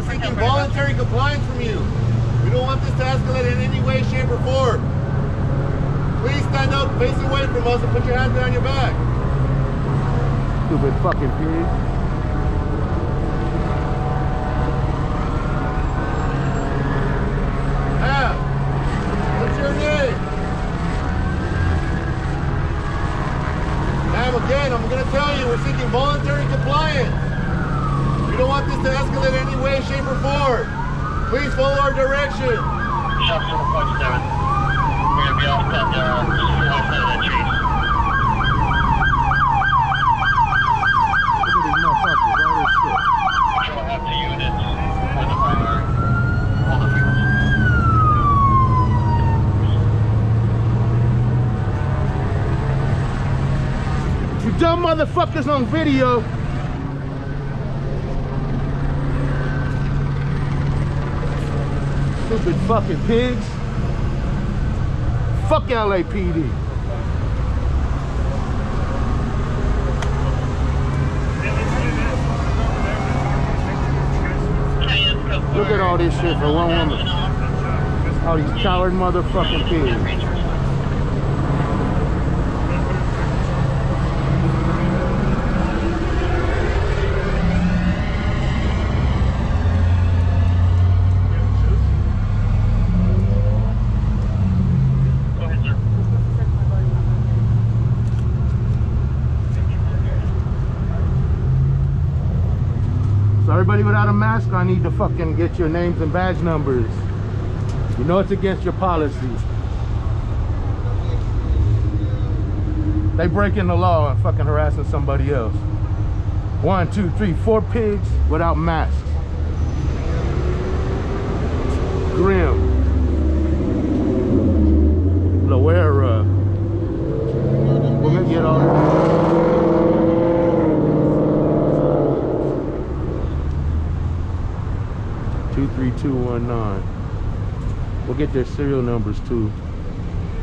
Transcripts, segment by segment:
seeking voluntary compliance from you. We don't want this to escalate in any way, shape, or form. Please stand up, face away from us, and put your hands behind your back. Stupid fucking pig. Ma'am, what's your name? Ma'am, again, I'm going to tell you, we're seeking voluntary compliance. We don't want this to escalate in any way, shape, or form. Please follow our direction. Shop 7.7. We're going to be off that, outside of that chase. Look at these motherfuckers, all this shit. Control have 2 units on the primary. Hold the frequency. You dumb motherfuckers on video. Stupid fucking pigs. Fuck LAPD. Look at all this shit for one woman. All these coward motherfucking pigs. So everybody without a mask, I need to fucking get your names and badge numbers. You know it's against your policy. They breaking the law and fucking harassing somebody else. 1, 2, 3, 4 pigs without masks. Grim. Loera. We're gonna get all this. 23219. We'll get their serial numbers too,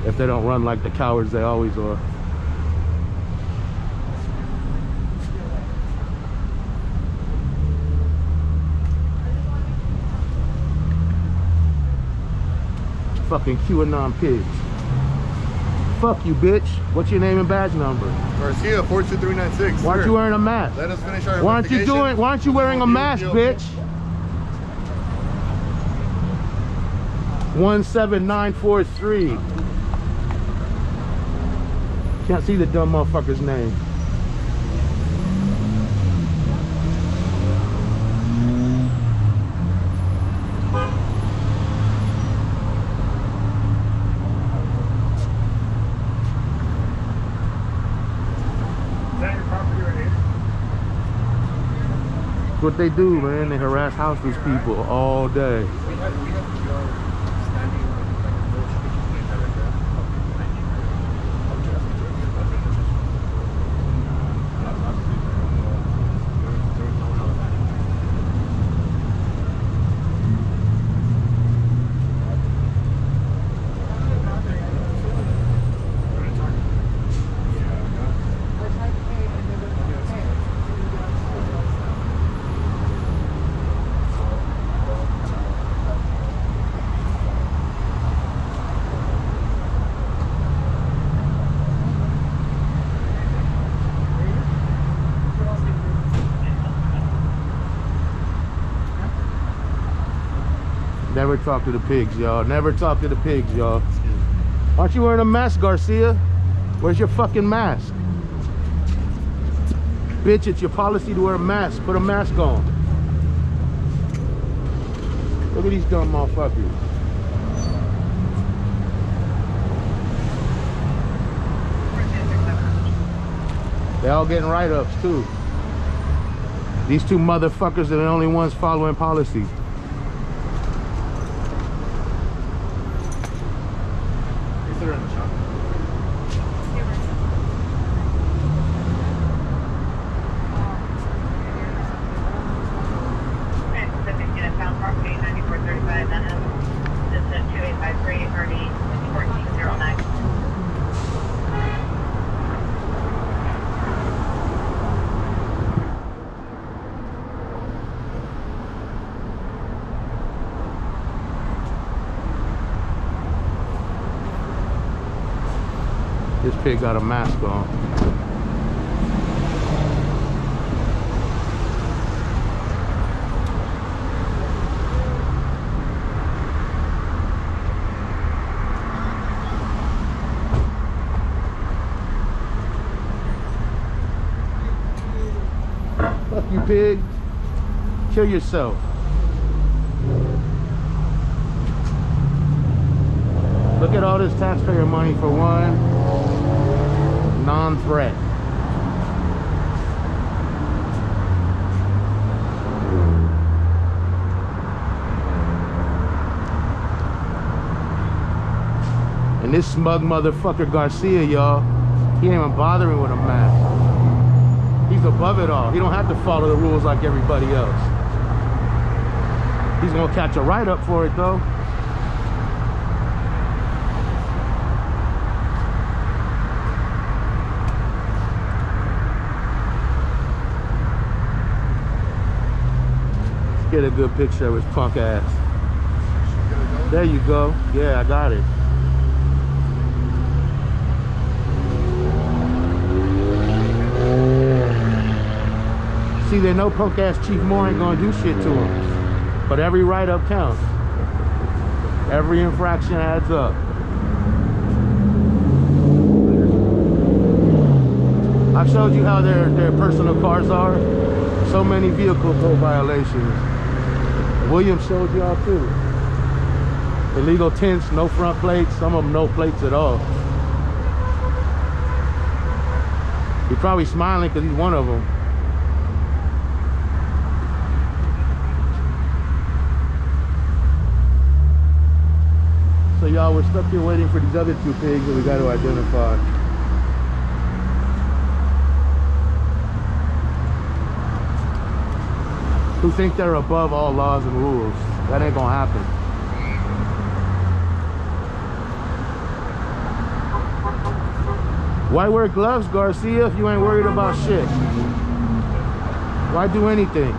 if they don't run like the cowards they always are. Fucking QAnon pigs. Fuck you, bitch. What's your name and badge number? Garcia, 42396. Why aren't you wearing a mask? Let us finish our Why aren't you investigation. why aren't you wearing a mask, bitch? 17943. Can't see the dumb motherfucker's name. Is that your property right here? That's what they do, man. They harass houseless people all day. Never talk to the pigs, y'all. Never talk to the pigs, y'all. Aren't you wearing a mask, Garcia? Where's your fucking mask? Bitch, it's your policy to wear a mask. Put a mask on. Look at these dumb motherfuckers. They all getting write-ups too. These two motherfuckers are the only ones following policy. This pig got a mask on. Fuck you, pig. Kill yourself. Look at all this taxpayer money for one non-threat. And this smug motherfucker Garcia, y'all, he ain't even bothering with a mask. He's above it all. He don't have to follow the rules like everybody else. He's gonna catch a write-up for it though. Get a good picture of his punk ass. There you go. Yeah, I got it. See, they know punk ass Chief Moore ain't gonna do shit to him. But every write-up counts. Every infraction adds up. I showed you how their personal cars are. So many vehicle code violations. William showed y'all too. Illegal tints, no front plates, some of them no plates at all. He's probably smiling because he's one of them. So y'all, we're stuck here waiting for these other two pigs that we got to identify. Who think they're above all laws and rules. That ain't gonna happen. Why wear gloves, Garcia, if you ain't worried about shit? Why do anything?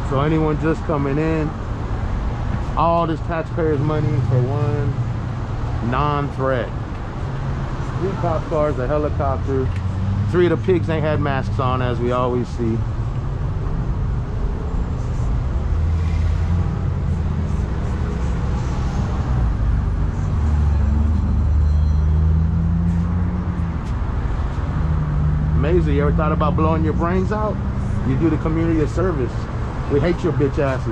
So anyone just coming in, all this taxpayers' money for one non-threat. 3 cop cars, a helicopter. 3 of the pigs ain't had masks on, as we always see. Amazing. You ever thought about blowing your brains out? You do the community a service. We hate your bitch asses.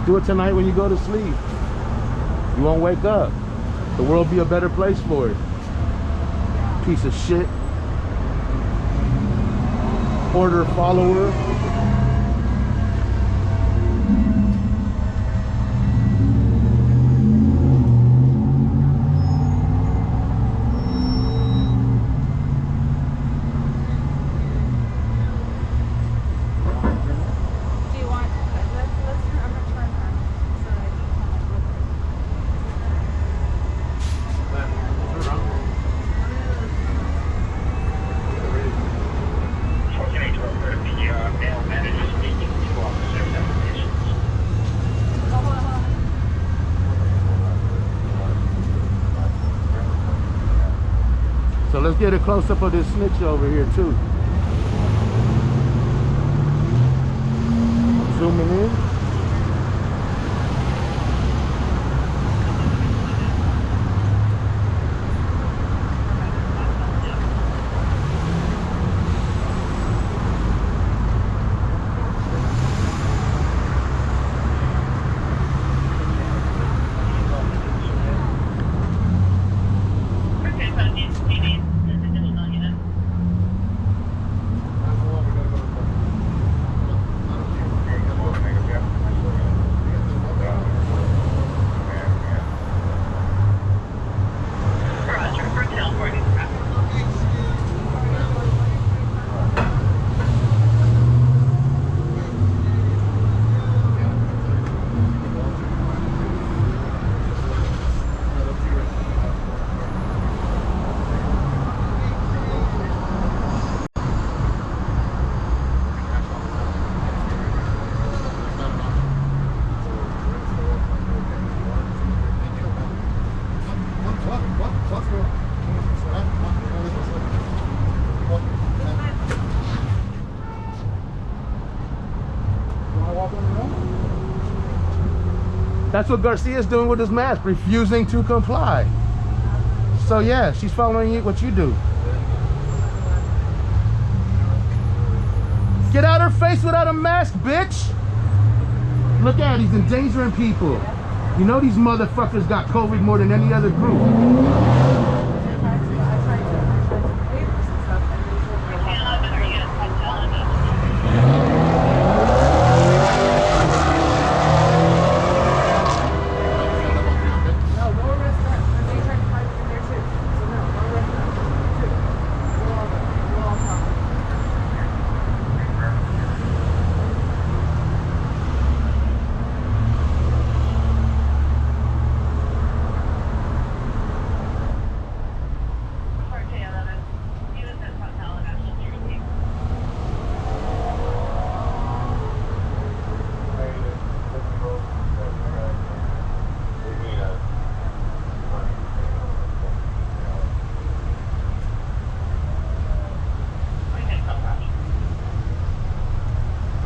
Do it tonight when you go to sleep. You won't wake up. The world will be a better place for it. Piece of shit. Order follower. Male So let's get a close-up of this snitch over here too. Zooming in. That's what Garcia's doing with his mask, refusing to comply. So yeah, she's following you, what you do. Get out her face without a mask, bitch! Look at it, he's endangering people. You know these motherfuckers got COVID more than any other group.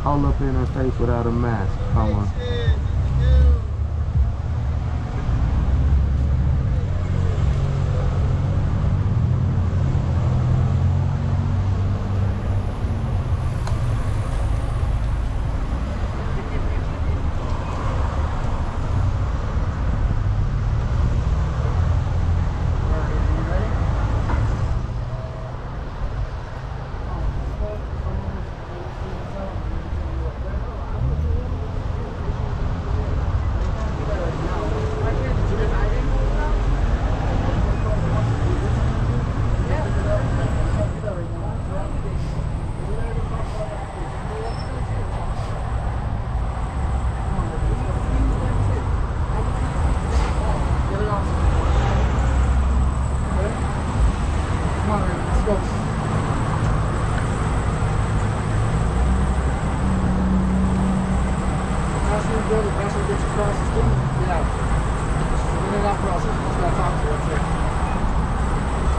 All up in her face without a mask. Come on.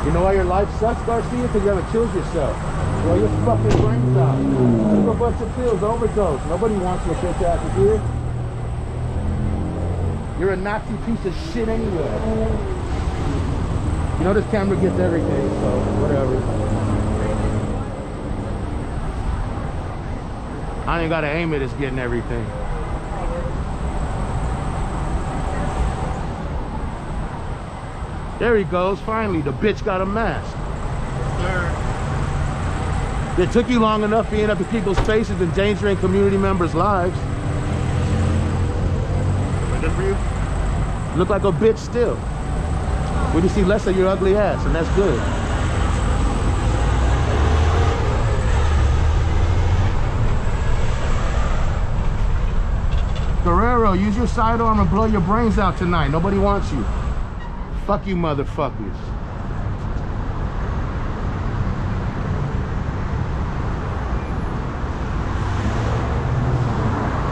You know why your life sucks, Garcia? Because you haven't killed yourself. Blow your fucking brains out. Take a bunch of pills, overdose. Nobody wants your bitch asses here. You're a Nazi piece of shit anyway. You know this camera gets everything, so whatever. I ain't gotta aim it, it's getting everything. There he goes, finally, the bitch got a mask. Yes, sir. It took you long enough being up in people's faces, endangering community members' lives. Am I good for you? Look like a bitch still. We just see less of your ugly ass, and that's good. Guerrero, use your sidearm and blow your brains out tonight. Nobody wants you. Fuck you motherfuckers.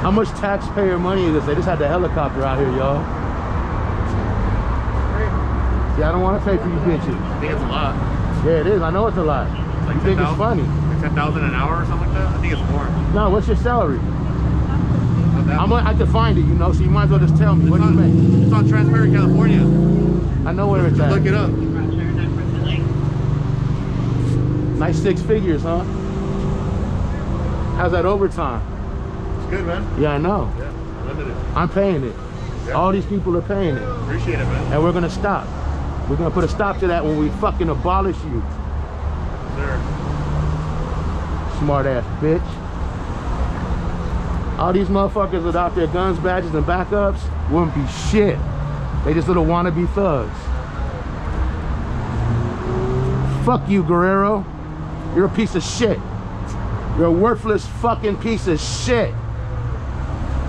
How much taxpayer money is this? They just had the helicopter out here, y'all. Yeah, I don't want to pay for you bitches. I think it's a lot. Yeah, it is. I know it's a lot. Like You think it's 10,000? funny? Like 10,000 an hour or something like that? I think it's more. No, what's your salary? Not that much. I can find it, you know, so you might as well just tell me. What do you make? It's on Transparent, California. I know where it's Just at. look it up. Nice 6 figures, huh? How's that overtime? It's good, man. Yeah, I know. Yeah, unlimited. I'm paying it. Yeah. All these people are paying it. Appreciate it, man. And we're gonna stop. We're gonna put a stop to that when we fucking abolish you. Sir. Smart ass bitch. All these motherfuckers without their guns, badges, and backups wouldn't be shit. They just little wannabe thugs. Fuck you, Guerrero. You're a piece of shit. You're a worthless fucking piece of shit.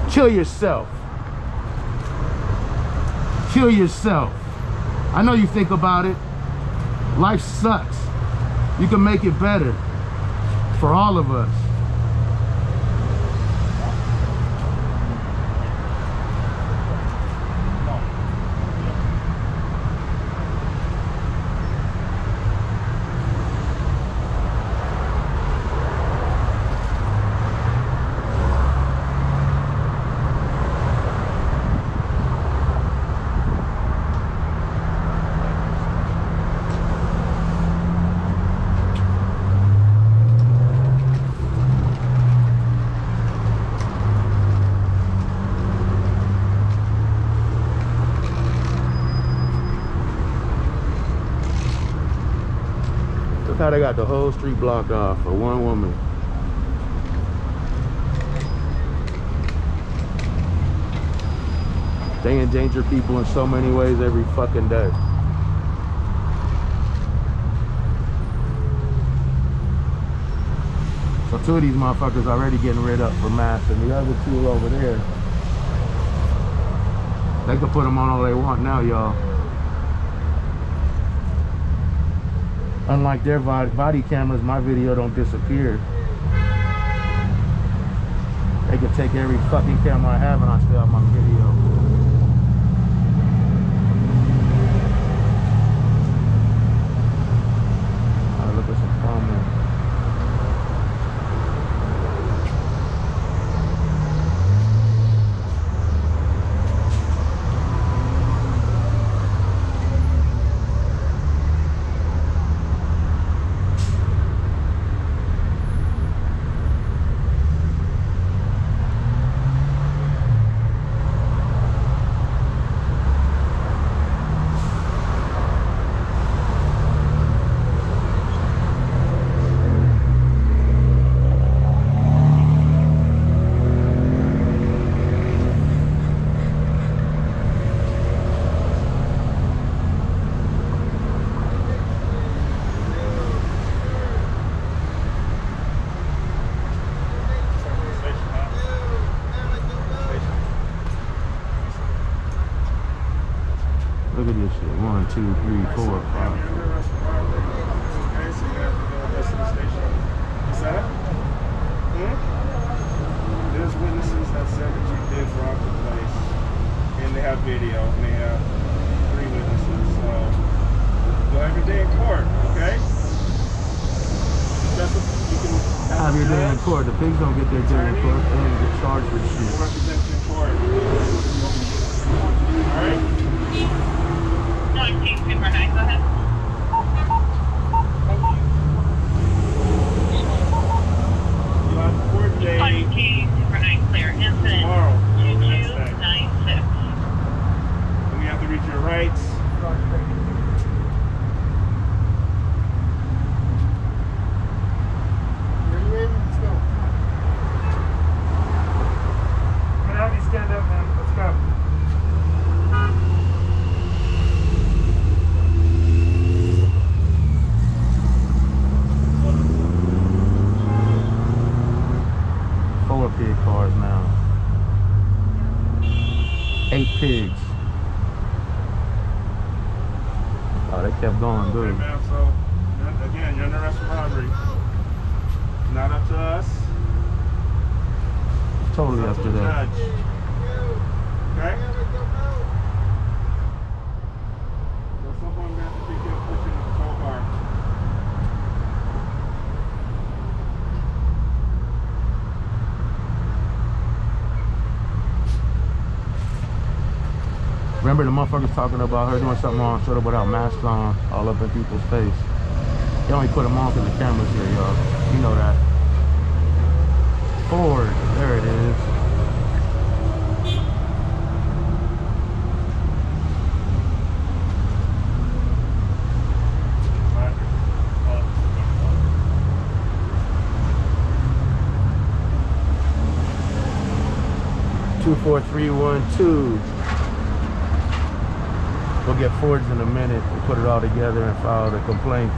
Kill yourself. Kill yourself. I know you think about it. Life sucks. You can make it better for all of us. Look how they got the whole street blocked off for one woman. They endanger people in so many ways every fucking day. So 2 of these motherfuckers already getting rid of for mass, and the other 2 over there, they can put them on all they want now, y'all. Unlike their body cameras, my video don't disappear. They can take every fucking camera I have and I still have my video. Alright, look at some comments. Look at this shit. 1, 2, 3, 4, 5. Okay, so you have to go this to the station. What's that? There's witnesses that said that you did rob the place. And they have video. And they have 3 witnesses. So you'll have your day in court, okay? That's what you can Have your day in court. The pigs don't get their day in court. They don't get charged for We'll shit. represent you in court. Alright? 19, Super 9, go ahead. You'll have a court day 19, Super 9, clear. Incident tomorrow. The next day. 2296. And we have to read your rights. Where you aiming? Let's go. I'm gonna have you stand up, man. Let's go. Four pig cars now. 8 pigs. Oh, they kept going Okay, good. ma'am. So, again, you're under arrest for robbery. Not up to us. Totally It's up to the them. judge. Okay? So at some point, we have to take you and push you in the patrol car. Remember the motherfuckers talking about her doing something wrong, showed up without masks on, all up in people's face. They only put them on because the camera's here, y'all. You know that. Forward, there it is. Two 4-3-1-2. We'll get Fords in a minute. We'll put it all together and file the complaints.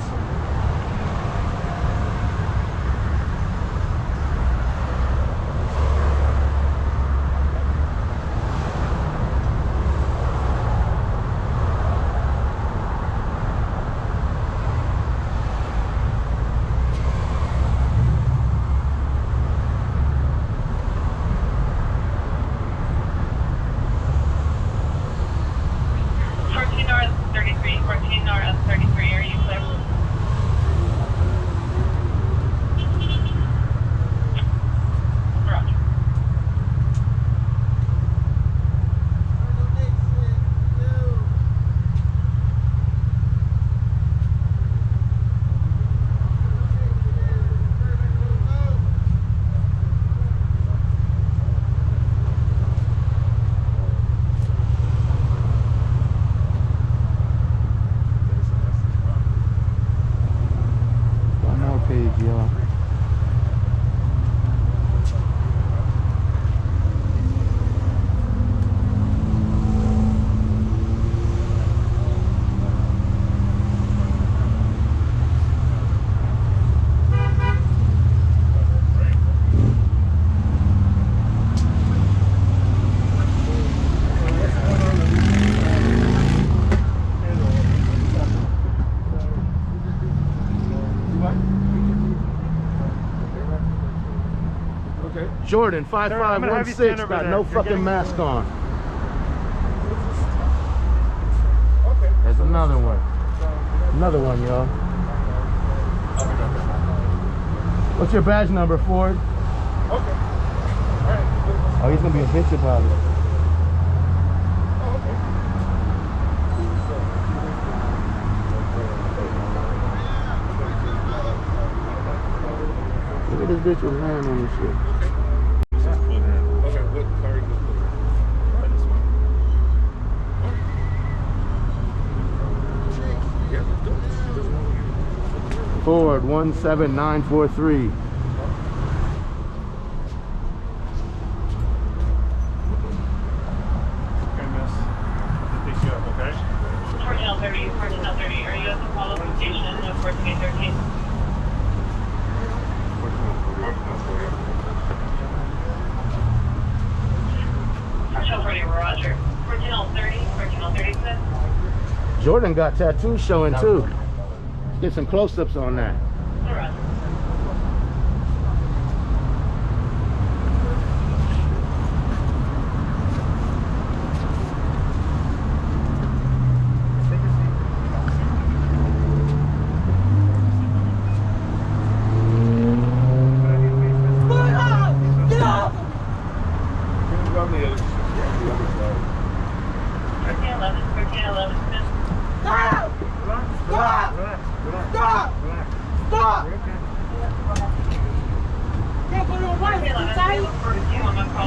Jordan 5516 got no fucking mask on. Okay. There's another one. Another one, y'all. What's your badge number, Ford? Okay. All right. Oh, he's gonna be a bitch about it. Oh, okay. Look at this bitch with his hand on this shit. Okay, what car are you gonna put? This one. Yeah, let's do it. Ford 17943. Okay, miss. I'll pick you up, okay? 1430, 1430. Are you at the follow-up station of 1413? Roger. 1430, 1436. Jordan got tattoos showing too. Get some close-ups on that. Roger.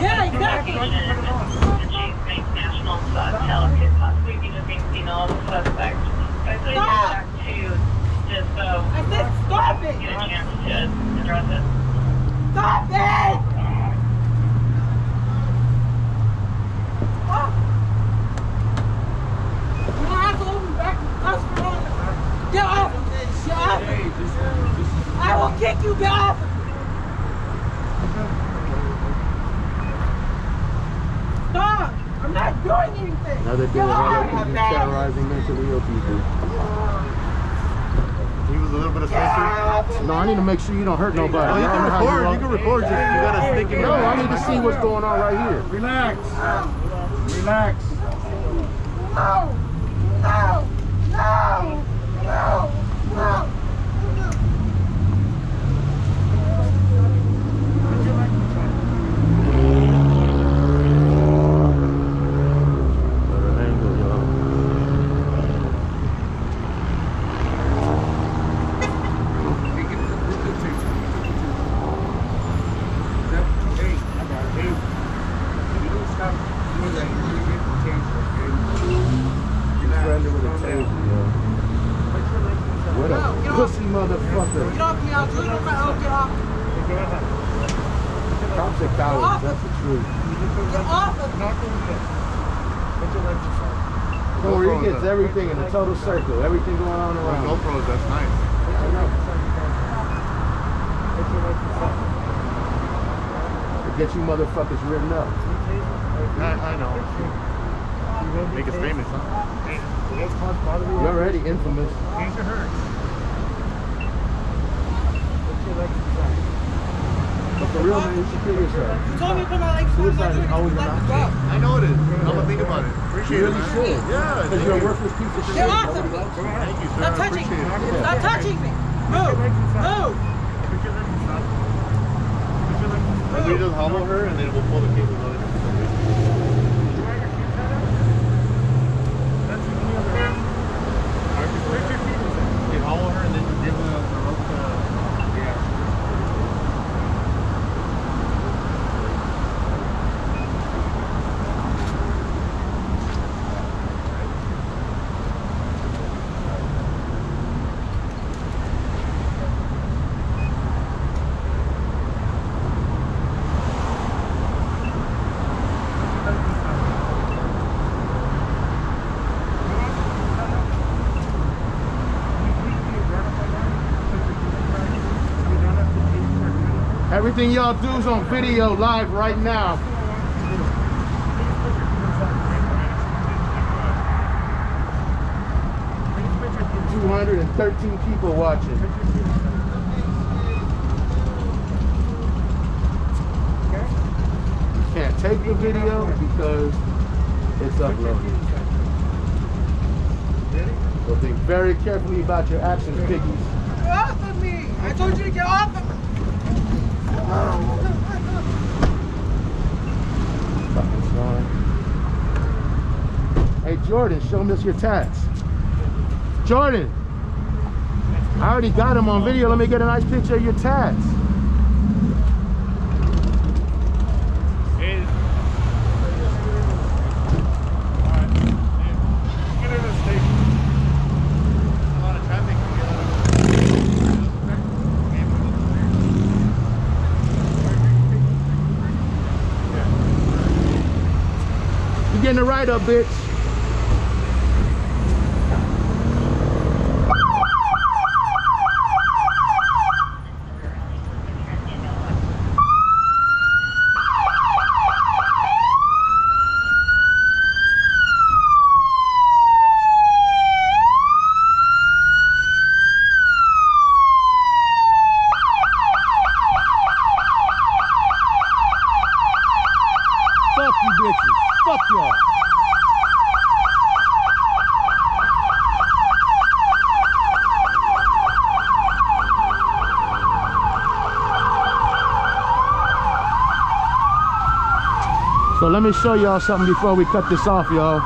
Yeah, exactly. National Tell could possibly be looking to know the suspect. I put it back to just so I said stop it! get a chance to address it. Stop it! Oh. You don't have to open back to the customer. Get off of me! Get off of me! I will kick you! Get off of me! Stop! I'm not doing anything! Another day of LAPD terrorizing mentally ill people. He was a little bit of censored. No, I need to make sure you don't hurt nobody. Well, you I don't know how can walk. record, just you gotta stick in No, your I need to see what's going on right here. Relax. Relax. No! No! No! No! No! Better angle, y'all. What No, a get off. pussy motherfucker. Get off me, I'll do it on my own. Get off. Cops are cowards, that's the truth. Get off of me. Don't worry, he gets everything in a total circle. Everything going on around. GoPros, that's nice. To get you motherfuckers written up. I know. Make us famous, huh? You're already infamous. But for real, man, you should kill yourself. You told me to put my legs on. Suicide is always an option. I know it is. I'm gonna think about it. Appreciate You it, really man. should. Yeah, Because you're a worthless piece of shit. Get off of Nobody me. likes you. Thank you, sir. Stop I touching me. appreciate it. Stop touching me. Move. Move. We just humble her and then we'll pull the cables out. We humble her and then we give her the rope to... Yeah. Everything y'all do is on video live right now. $213 people watching. You can't take the video because it's uploaded. So think very carefully about your actions, piggies. Get off of me. I told you to get off of me. Fucking swine. Hey Jordan, show us your tats. Jordan, I already got him on video. Let me get a nice picture of your tats. You getting the right up, bitch. Fuck you bitches. Fuck y'all. So let me show y'all something before we cut this off, y'all.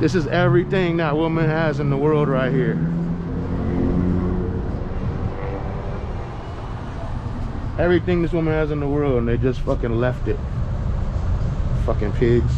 This is everything that woman has in the world right here. Everything this woman has in the world, and they just fucking left it. Fucking pigs.